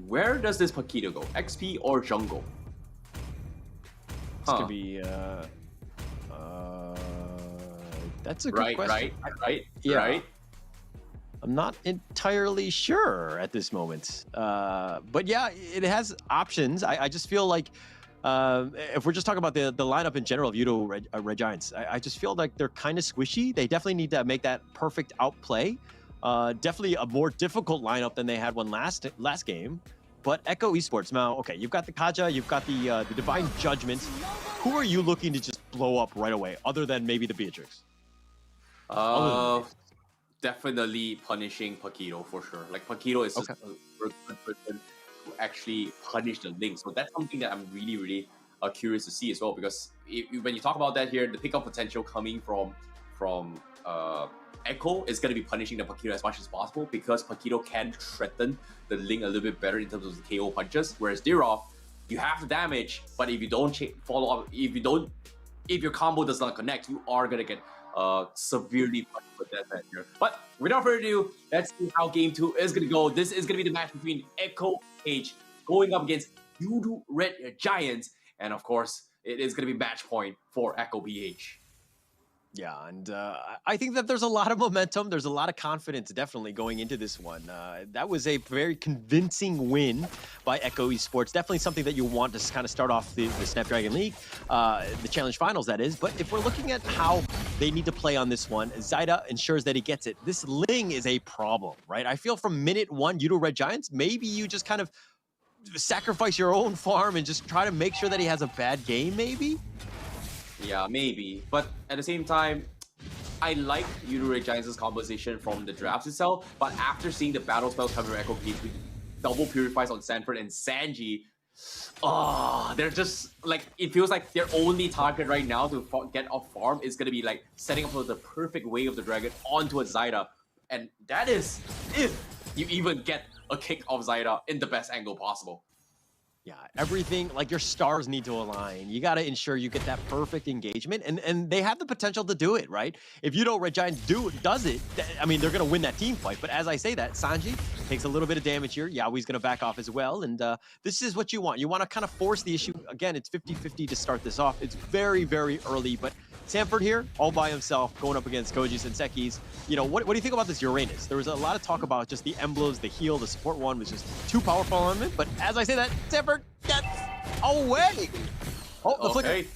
where does this Paquito go? XP or jungle? This could be. That's a good question. Right. I'm not entirely sure at this moment. But yeah, it has options. I just feel like if we're just talking about the lineup in general of YOODO Red Giants, I just feel like they're kind of squishy. They definitely need to make that perfect outplay. Definitely a more difficult lineup than they had one last game. But Echo Esports, now, okay, you've got the Kaja, you've got the Divine Judgment. Who are you looking to just blow up right away, other than maybe the Beatrix? Definitely punishing Paquito for sure. Like Paquito is just a good person to actually punish the Link. So that's something that I'm really curious to see as well. Because when you talk about that here, the pickup potential coming from Echo is going to be punishing the Paquito as much as possible, because Paquito can threaten the Link a little bit better in terms of the KO punches. Whereas Dirov, you have the damage, but if you don't follow up, if your combo does not connect, you are gonna get severely punished with that here. But without further ado, let's see how game 2 is gonna go. This is gonna be the match between Echo H going up against YOODO Red Giants, and of course, it is gonna be match point for Echo BH. Yeah, and I think that there's a lot of momentum. There's a lot of confidence definitely going into this one. That was a very convincing win by Echo Esports. Definitely something that you want to kind of start off the Snapdragon League, the Challenge Finals, that is. But if we're looking at how they need to play on this one, Zyda ensures that he gets it. This Ling is a problem, right? I feel from minute 1, YOODO Red Giants, maybe you just kind of sacrifice your own farm and just try to make sure that he has a bad game, maybe? Yeah, maybe. But at the same time, I like YOODO Red Giants' composition from the drafts itself, but after seeing the battle spells coming from Echo BH with double purifies on Sanford and Sanji, they're just like, it feels like their only target right now to get off farm is going to be like setting up the perfect wave of the dragon onto a Zyda. And that is if you even get a kick of Zyda in the best angle possible. Yeah, everything, like your stars need to align. You got to ensure you get that perfect engagement, and they have the potential to do it, right? If YOODO Red Giants does it, I mean, they're going to win that team fight. But as I say that, Sanji takes a little bit of damage here. Yaoi's going to back off as well, and this is what you want. You want to kind of force the issue. Again, it's 50-50 to start this off. It's very early, but Sanford here, all by himself, going up against Koji's and Seki's. You know, what do you think about this Uranus? There was a lot of talk about just the emblems, the heal, the support one was just too powerful on him. But as I say that, Sanford gets away. Oh, the flicker.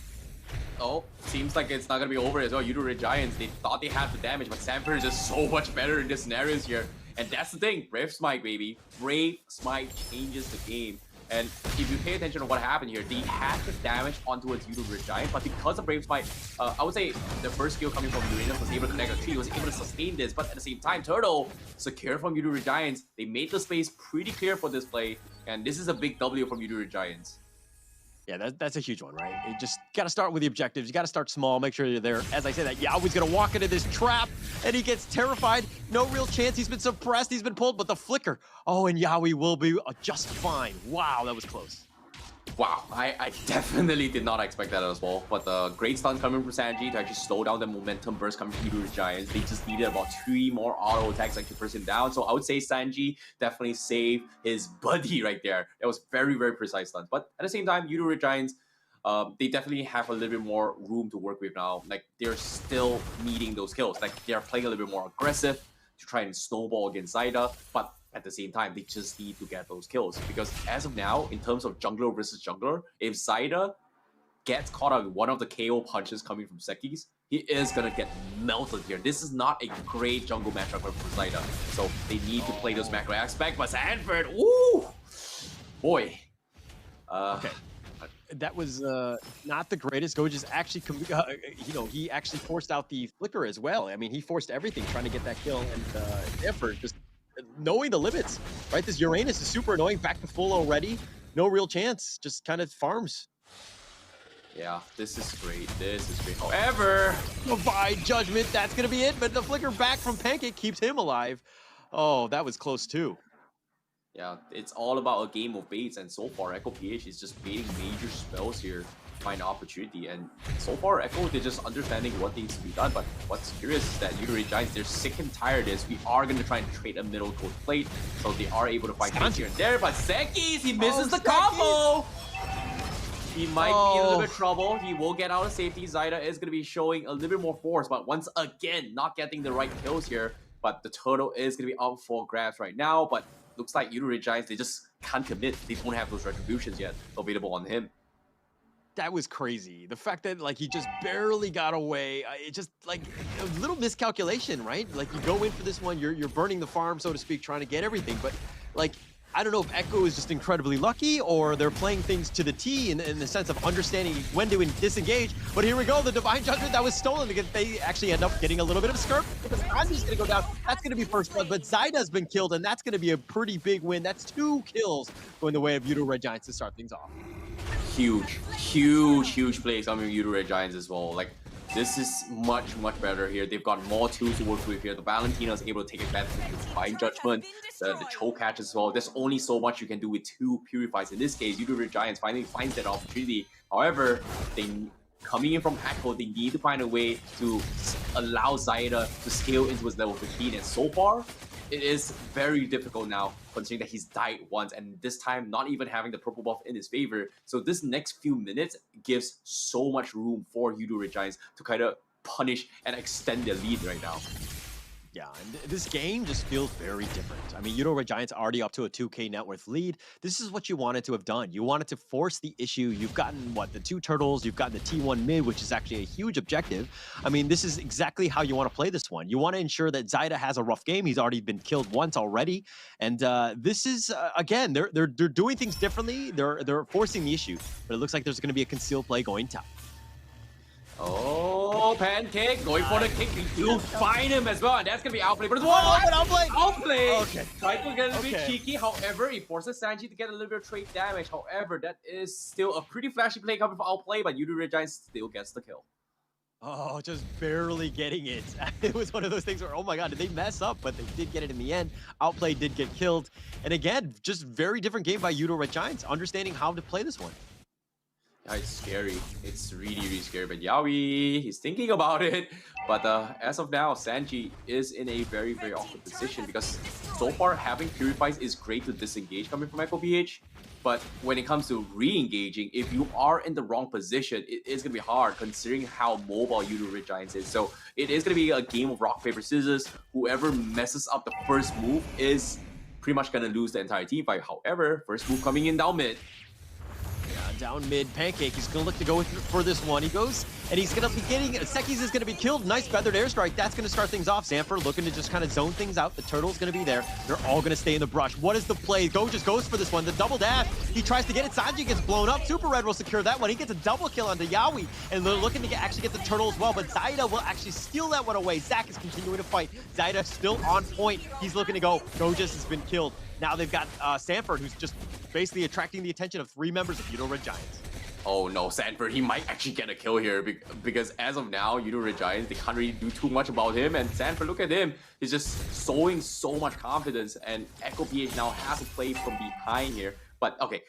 Oh, seems like it's not going to be over as well. YOODO Red Giants, they thought they had the damage, but Sanford is just so much better in this scenarios here. And that's the thing, Brave Smite, baby. Brave Smite changes the game. And if you pay attention to what happened here, they had the damage onto a YOODO Red Giant, but because of Brave Smite, I would say the first skill coming from Uranus was able to connect a tree, was able to sustain this, but at the same time, Turtle, secure from YOODO Red Giants, they made the space pretty clear for this play, and this is a big W from YOODO Red Giants. Yeah, that's a huge one, right? You just got to start with the objectives. You got to start small, make sure you're there. As I say that, Yaoi's going to walk into this trap, and he gets terrified. No real chance. He's been suppressed. He's been pulled, but the flicker. Oh, and Yaoi will be just fine. Wow, that was close. Wow, I definitely did not expect that as well. But the great stun coming from Sanji to actually slow down the momentum burst coming from YOODO Giants. They just needed about 3 more auto attacks to actually burst him down. So I would say Sanji definitely saved his buddy right there. That was very precise stun. But at the same time, YOODO Giants, they definitely have a little bit more room to work with now. Like, they're still needing those kills. Like, they're playing a little bit more aggressive to try and snowball against Zyda. But at the same time, they just need to get those kills. Because as of now, in terms of jungler versus jungler, if Zyda gets caught up with one of the KO punches coming from Seki's, he is going to get melted here. This is not a great jungle matchup for Zyda. So they need to play those macro aspect. But Sanford, ooh, boy. Okay. That was not the greatest. Goji's actually, you know, he actually forced out the flicker as well. I mean, he forced everything trying to get that kill, and Sanford just knowing the limits, right? This Uranus is super annoying, back to full already. No real chance, just kind of farms. Yeah, this is great. This is great. However, Divine Judgment, that's going to be it. But the flicker back from Pancake keeps him alive. Oh, that was close too. Yeah, it's all about a game of baits, and so far Echo PH is just baiting major spells here to find opportunity. And so far Echo, they're just understanding what needs to be done. But what's curious is that YOODO Giants, they're sick and tired of this. We are going to try and trade a middle gold plate, so they are able to find things here and there. But Sekis, he misses the combo! He might be in a little bit of trouble. He will get out of safety. Zyda is going to be showing a little bit more force, but once again, not getting the right kills here. But the turtle is going to be up for grabs right now. But looks like YOODO Giants, they just can't commit. They don't have those retributions yet available on him. That was crazy. The fact that like he just barely got away, it just like a little miscalculation, right? Like you go in for this one, you're burning the farm, so to speak, trying to get everything. But like, I don't know if Echo is just incredibly lucky or they're playing things to the T in the sense of understanding when to disengage. But here we go, the Divine Judgment that was stolen because they actually end up getting a little bit of skirp because Andy's gonna go down. That's gonna be first blood, but Zyda's been killed and that's gonna be a pretty big win. That's 2 kills going the way of YOODO Red Giants to start things off. Huge plays coming from YOODO Red Giants as well. Like, this is much better here. They've got more tools to work with here. The Valentina is able to take advantage of the Divine Judgment, the choke catch as well. There's only so much you can do with 2 Purifies. In this case, YOODO Red Giants finally finds that opportunity. However, coming in from Echo, they need to find a way to allow Zyda to scale into his level 15. And so far, it is very difficult now, considering that he's died once, and this time not even having the purple buff in his favor. So this next few minutes gives so much room for YOODO Red Giants to kind of punish and extend their lead right now. Yeah, and this game just feels very different. I mean, YOODO Red Giants already up to a 2K net worth lead. This is what you wanted to have done. You wanted to force the issue. You've gotten, what, the 2 turtles, you've gotten the T1 mid, which is actually a huge objective. I mean, this is exactly how you want to play this one. You want to ensure that Zyda has a rough game. He's already been killed once already. And this is, again, they're doing things differently. They're forcing the issue. But it looks like there's going to be a concealed play going top. Oh, Pancake going for the kick. You'll find him as well, and that's gonna be outplay. But it's one outplay. Okay. Trying to get a little bit cheeky. However, it forces Sanji to get a little bit of trade damage. However, that is still a pretty flashy play coming from outplay, but YOODO Red Giants still gets the kill. Oh, just barely getting it. It was one of those things where, oh my god, did they mess up? But they did get it in the end. Outplay did get killed. And again, just very different game by YOODO Red Giants, understanding how to play this one. Yeah, it's scary. It's really scary. But Yaoi, he's thinking about it. But as of now, Sanji is in a very awkward position because so far having Purifies is great to disengage coming from Echo PH. But when it comes to re-engaging, if you are in the wrong position, it is going to be hard considering how mobile YOODO Red Giants is. So it is going to be a game of rock, paper, scissors. Whoever messes up the first move is pretty much going to lose the entire team fight. However, first move coming in down mid. Down mid, Pancake, he's going to look to go for this one. He goes, and he's going to be getting, Sekis is going to be killed. Nice feathered airstrike. That's going to start things off. Xamper looking to just kind of zone things out. The turtle's going to be there. They're all going to stay in the brush. What is the play? Go just goes for this one. The double dash. He tries to get it. Sanji gets blown up. Super Red will secure that one. He gets a double kill onto Yaoi, and they're looking to actually get the turtle as well, but Zyda will actually steal that one away. Zach is continuing to fight. Zyda still on point. He's looking to go. Gojus has been killed. Now they've got Sanford, who's just basically attracting the attention of 3 members of YOODO Red Giants. Oh no, Sanford, he might actually get a kill here because as of now, YOODO Red Giants, they can't really do too much about him. And Sanford, look at him. He's just showing so much confidence. And Echo PH now has to play from behind here. But okay,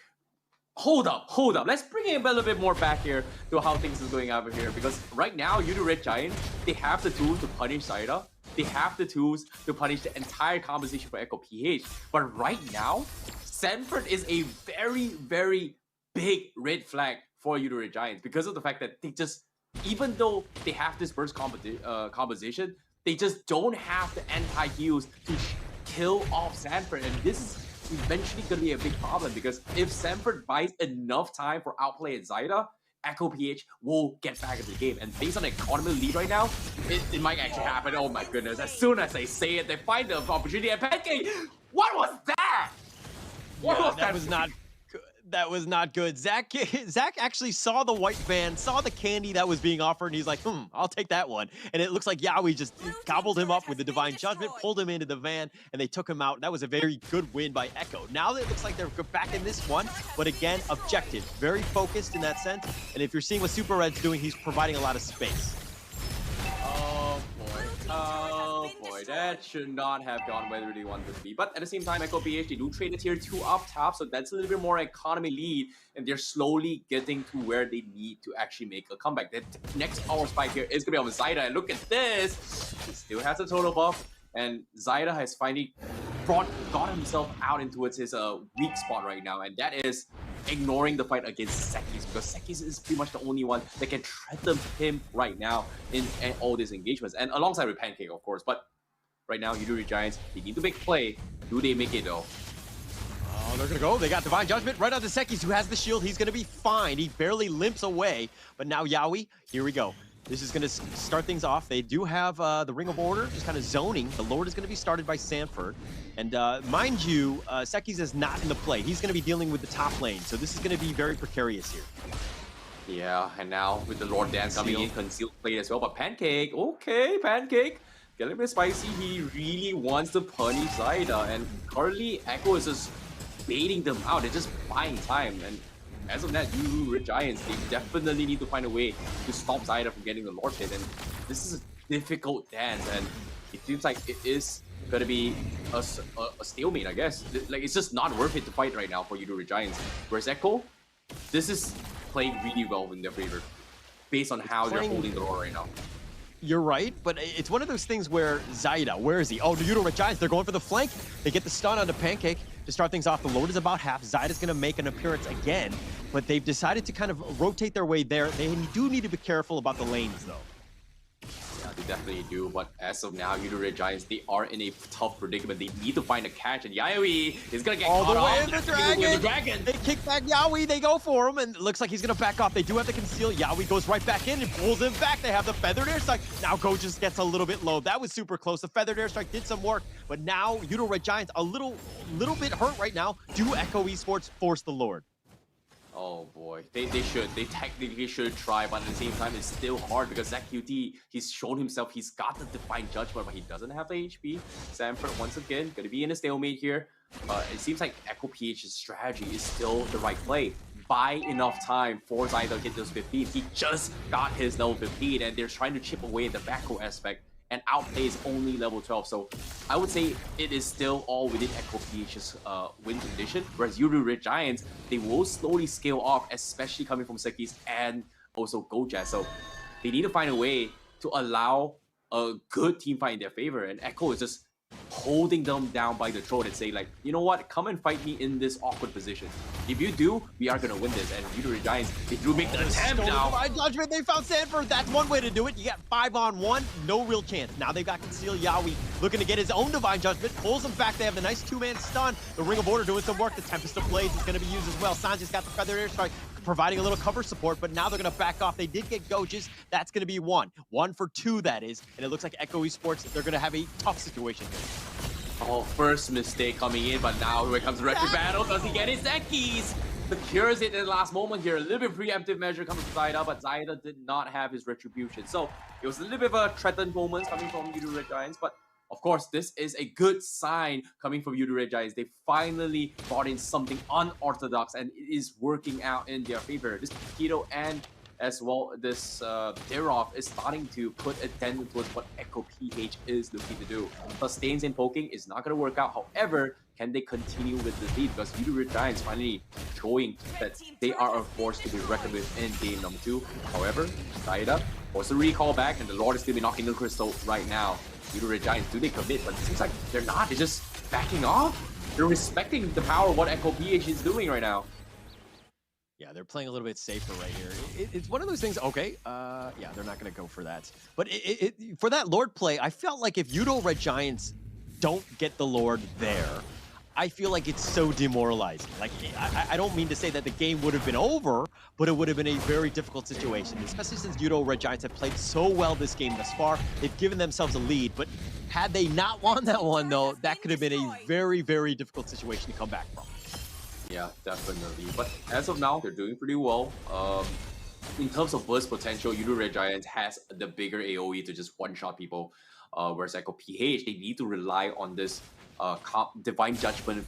hold up. Let's bring it a little bit more back here to how things is going over here. Because right now, YOODO Red Giants, they have the tools to punish Zyda. They have the tools to punish the entire composition for Echo PH. But right now, Sanford is a very big red flag for YOODO Red Giants because of the fact that they just, even though they have this burst composition, they just don't have the anti-heals to kill off Sanford. And this is eventually going to be a big problem because if Sanford buys enough time for outplay at Zyda, Echo PH will get back into the game. And based on the economy lead right now, it might actually happen. Oh my goodness. As soon as they say it, they find the opportunity at Pancake. What was that? That was not good. Zach actually saw the white van, saw the candy that was being offered, and he's like, I'll take that one. And it looks like Yaoi just gobbled him up with the Divine Judgment, pulled him into the van, and they took him out. That was a very good win by Echo. Now it looks like they're back in this one, but again, objective. Very focused in that sense. And if you're seeing what Super Red's doing, he's providing a lot of space. Oh boy. Oh Oh boy, that should not have gone where they wanted to be. But at the same time, Echo PH, they do trade the tier 2 up top, so that's a little bit more economy lead, and they're slowly getting to where they need to actually make a comeback. The next power spike here is going to be on Zyda, and look at this! He still has a total buff, and Zyda has finally got himself out into his weak spot right now, and that is ignoring the fight against Sekis, because Sekis is pretty much the only one that can threaten him right now in all these engagements, and alongside with Pancake, of course. But right now, YOODO Giants, they need to make a play. Do they make it though? Oh, they're gonna go. They got Divine Judgment right on the Sekis, who has the shield. He's gonna be fine. He barely limps away. But now Yaoi, here we go. This is gonna start things off. They do have the Ring of Order, just kind of zoning. The Lord is gonna be started by Sanford. And mind you, Sekis is not in the play. He's gonna be dealing with the top lane. So this is gonna be very precarious here. Yeah, and now with the Lord Dance coming in, concealed play as well. But Pancake, okay, Pancake, get a little bit spicy. He really wants to punish Zyda. And currently, Echo is just baiting them out. They're just buying time. And as of that, YOODO Giants, they definitely need to find a way to stop Zyda from getting the Lord hit. And this is a difficult dance, and it seems like it is going to be a stalemate, I guess. Like, it's just not worth it to fight right now for YOODO Giants. Whereas Echo, this is playing really well in their favor, based on how they're holding the Lord right now. You're right, but it's one of those things where Zyda, where is he? Oh, the YOODO Giants, they're going for the flank. They get the stun on the Pancake to start things off. The Lord is about half. Zyda's going to make an appearance again, but they've decided to kind of rotate their way there. They do need to be careful about the lanes, though. Yeah, they definitely do, but as of now, YOODO Giants, they are in a tough predicament. They need to find a catch, and Yaoi is going to get all caught the way off. in the dragon. They kick back Yaoi, they go for him, and it looks like he's going to back off. They do have to conceal. Yaoi goes right back in and pulls him back. They have the Feathered Airstrike. Now Go just gets a little bit low. That was super close. The Feathered Airstrike did some work, but now YOODO Giants a little bit hurt right now. Do Echo Esports force the Lord? Oh boy, they should. They technically should try, but at the same time, it's still hard because ZQT, he's shown himself, he's got the Divine Judgment, but he doesn't have the HP. Sanford, once again, gonna be in a stalemate here. It seems like Echo PH's strategy is still the right play. Buy enough time for Zyda to get those 15. He just got his level 15, and they're trying to chip away at the backrow aspect and outplays only level 12. So I would say it is still all within Echo PH's win condition. Whereas YOODO Giants, they will slowly scale off, especially coming from Sekis and also Gojaz. So they need to find a way to allow a good team fight in their favor. And Echo is just holding them down by the throat and say, like, you know what, come and fight me in this awkward position. If you do, we are gonna win this. And YOODO Giants, they do make the attempt now. Divine Judgment, they found Sanford. That's one way to do it. You got 5-on-1, no real chance. Now they've got Conceal. Yaoi looking to get his own Divine Judgment, pulls him back. They have the nice two-man stun. The Ring of Order doing some work. The Tempest of Blades is gonna be used as well. Sanji's got the Feathered Airstrike, providing a little cover support, but now they're gonna back off. They did get Gojaz. That's gonna be one for two, that is. And it looks like Echo Esports, they're gonna have a tough situation here. Oh, first mistake coming in, but now here comes the Retro Battle. Does he get his Zekis? Secures it in the last moment here. A little bit preemptive measure coming from Zyda, but Zyda did not have his Retribution. So it was a little bit of a threatened moment coming from YOODO Giants, but of course, this is a good sign coming from YOODO Giants. They finally brought in something unorthodox, and it is working out in their favor. This Keto and as well, this Derov is starting to put a dent towards what Echo PH is looking to do. Sustains and poking is not going to work out. However, can they continue with the lead? Because YOODO Giants finally showing that they are a force to be reckoned with in game number 2. However, Zyda forced a recall back, and the Lord is still be knocking the crystal right now. YOODO Giants, do they commit? But it seems like they're not. They're just backing off. They're respecting the power of what Echo PH is doing right now. Yeah, they're playing a little bit safer right here. It's one of those things, okay, yeah, they're not going to go for that. But for that Lord play, I felt like if YOODO Giants don't get the Lord there, I feel like it's so demoralizing. Like, I don't mean to say that the game would have been over, but it would have been a very difficult situation, especially since YOODO Giants have played so well this game thus far. They've given themselves a lead, but had they not won that one, though, that could have been a very, very difficult situation to come back from. Yeah, definitely. But as of now, they're doing pretty well. In terms of burst potential, YOODO Giants has the bigger AoE to just one-shot people. Whereas Echo PH, they need to rely on this Divine Judgment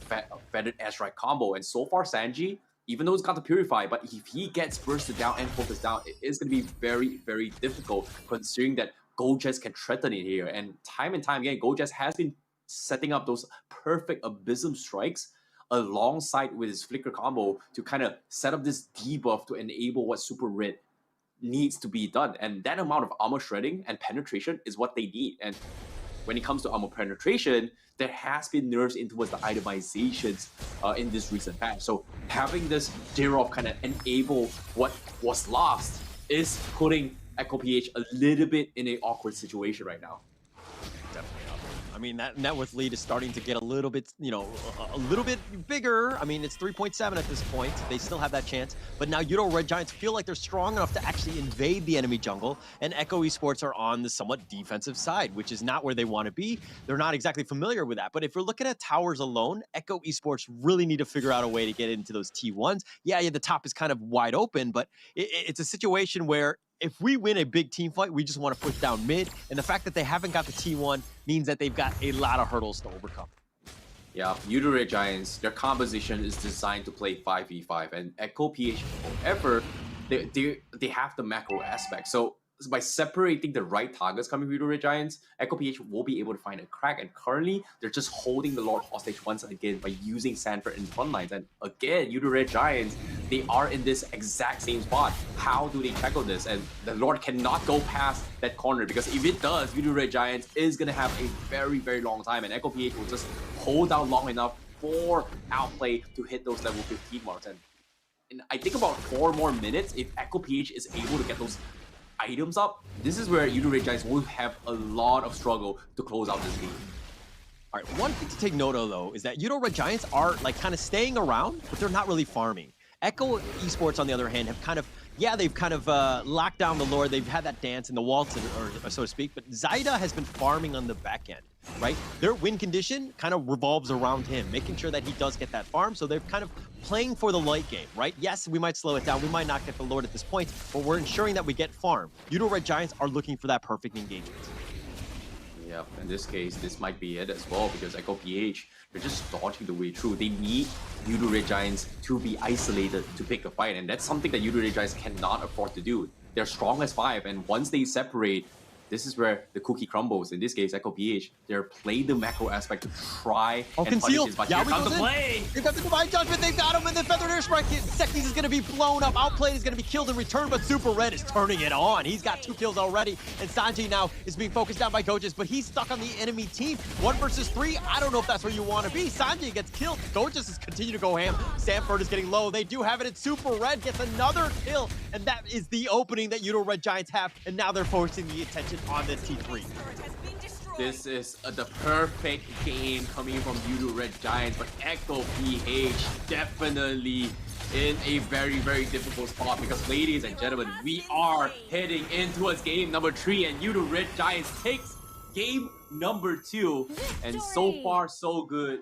Feathered Airstrike combo. And so far, Sanji, even though he's got the Purify, but if he gets bursted down and focused down, it is going to be very, very difficult, considering that Gojez can threaten it here. And time again, Gojez has been setting up those perfect Abysm strikes alongside with his flicker combo to kind of set up this debuff to enable what Super Red needs to be done. And that amount of armor shredding and penetration is what they need. And when it comes to armor penetration, there has been nerfs in towards the itemizations in this recent patch. So having this Dirov kind of enable what was lost is putting Echo PH a little bit in an awkward situation right now. Definitely up. I mean, that net worth lead is starting to get a little bit, you know, a little bit bigger. I mean, it's 3.7 at this point. They still have that chance. But now YOODO Red Giants feel like they're strong enough to actually invade the enemy jungle. And Echo Esports are on the somewhat defensive side, which is not where they want to be. They're not exactly familiar with that. But if we're looking at towers alone, Echo Esports really need to figure out a way to get into those T1s. Yeah, the top is kind of wide open, but it's a situation where if we win a big team fight, we just want to push down mid. And the fact that they haven't got the T1 means that they've got a lot of hurdles to overcome. Yeah, YOODO Red Giants, their composition is designed to play 5v5. And Echo PH, however, they have the macro aspect. So by separating the right targets coming from YOODO Red Giants, Echo PH will be able to find a crack. And currently, they're just holding the Lord hostage once again by using Sanford in front lines. And again, YOODO Red Giants, they are in this exact same spot. How do they tackle this? And the Lord cannot go past that corner, because if it does, YOODO Red Giants is going to have a very, very long time. And Echo PH will just hold out long enough for Outplay to hit those level 15 marks. And I think about 4 more minutes, if Echo PH is able to get those items up, this is where YOODO Red Giants will have a lot of struggle to close out this game. All right, one thing to take note of, though, is that YOODO Red Giants are like kind of staying around, but they're not really farming. Echo Esports, on the other hand, have kind of, they've kind of locked down the lore. They've had that dance in the waltz, or so to speak, but Zyda has been farming on the back end, right? Their win condition kind of revolves around him, making sure that he does get that farm, so they're kind of playing for the late game, right? Yes, we might slow it down, we might not get the Lord at this point, but we're ensuring that we get farm. YOODO Red Giants are looking for that perfect engagement. Yeah, in this case, this might be it as well, because Echo PH, they're just dodging the way through. They need YOODO Red Giants to be isolated to pick a fight, and that's something that YOODO Red Giants cannot afford to do. They're strong as 5, and once they separate, this is where the cookie crumbles. In this case, Echo PH, they're playing the macro aspect to try and punish his, but here comes the play! Here comes the Divine Judgment, they've got him, and the Feathered Airstrike, Sekis is going to be blown up, Outplayed is going to be killed in return, but Super Red is turning it on. He's got 2 kills already, and Sanji now is being focused down by Gojez, but he's stuck on the enemy team. 1 versus 3, I don't know if that's where you want to be. Sanji gets killed, Gojez is continuing to go ham, Sanford is getting low, they do have it, and Super Red gets another kill, and that is the opening that YOODO Red Giants have, and now they're forcing the attention on this T3. This is the perfect game coming from YOODO Red Giants, but Echo PH definitely in a very, very difficult spot, because, ladies and gentlemen, we are heading into game number 3, and YOODO Red Giants takes game number 2, and so far so good.